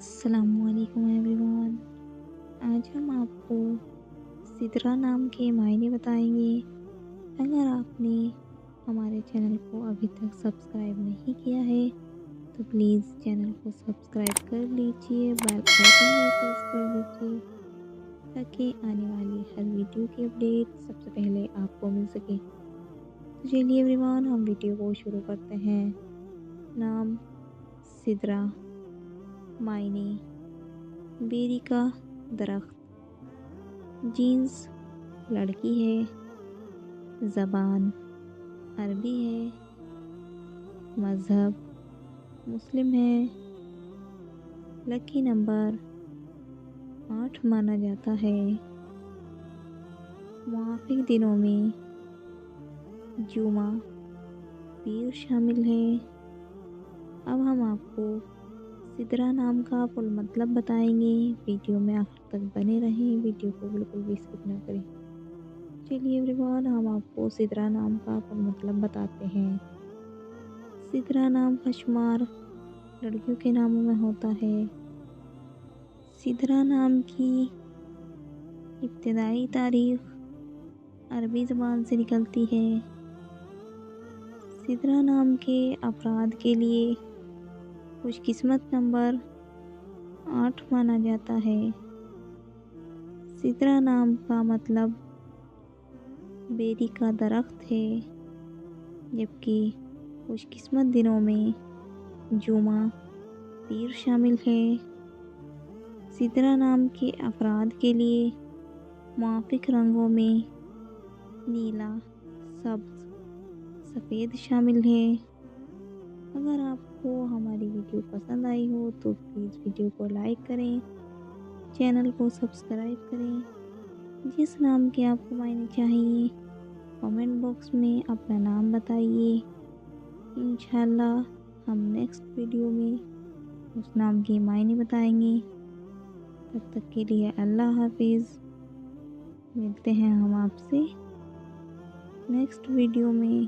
अस्सलामुअलैकुम एवरीवन। आज हम आपको सिदरा नाम के मायने बताएंगे। अगर आपने हमारे चैनल को अभी तक सब्सक्राइब नहीं किया है तो प्लीज़ चैनल को सब्सक्राइब कर लीजिए, बेल आइकन में प्रेस कर दीजिए ताकि आने वाली हर वीडियो की अपडेट सबसे पहले आपको मिल सके। तो चलिए एवरीवन, हम वीडियो को शुरू करते हैं। नाम सिदरा, मायने बेरी का दरख्त, जीन्स लड़की है, ज़बान अरबी है, मज़हब मुस्लिम है, लकी नंबर 8 माना जाता है। मुआफ़िक दिनों में जुमा पीर शामिल है। अब हम आपको सिदरा नाम का फुल मतलब बताएंगे। वीडियो में आखिर तक बने रहें, वीडियो को बिल्कुल भी स्किप ना करें। चलिए एवरीवन, हम आपको सिदरा नाम का फुल मतलब बताते हैं। सिदरा नाम का शुमार लड़कियों के नामों में होता है। सिदरा नाम की इब्तिदाई तारीख अरबी ज़बान से निकलती है। सिदरा नाम के अफराद के लिए खुशकिस्मत नंबर 8 माना जाता है। सिदरा नाम का मतलब बेरी का दरख्त है, जबकि खुशकिस्मत दिनों में जुमा पीर शामिल है। सिदरा नाम के अफराद के लिए मुआफ़िक रंगों में नीला, सब्ज़, सफ़ेद शामिल है। अगर आपको हमारी वीडियो पसंद आई हो तो प्लीज़ वीडियो को लाइक करें, चैनल को सब्सक्राइब करें। जिस नाम के आपको मायने चाहिए कमेंट बॉक्स में अपना नाम बताइए। इंशाल्लाह हम नेक्स्ट वीडियो में उस नाम के मायने बताएंगे। तब तक के लिए अल्लाह हाफिज़। मिलते हैं हम आपसे नेक्स्ट वीडियो में।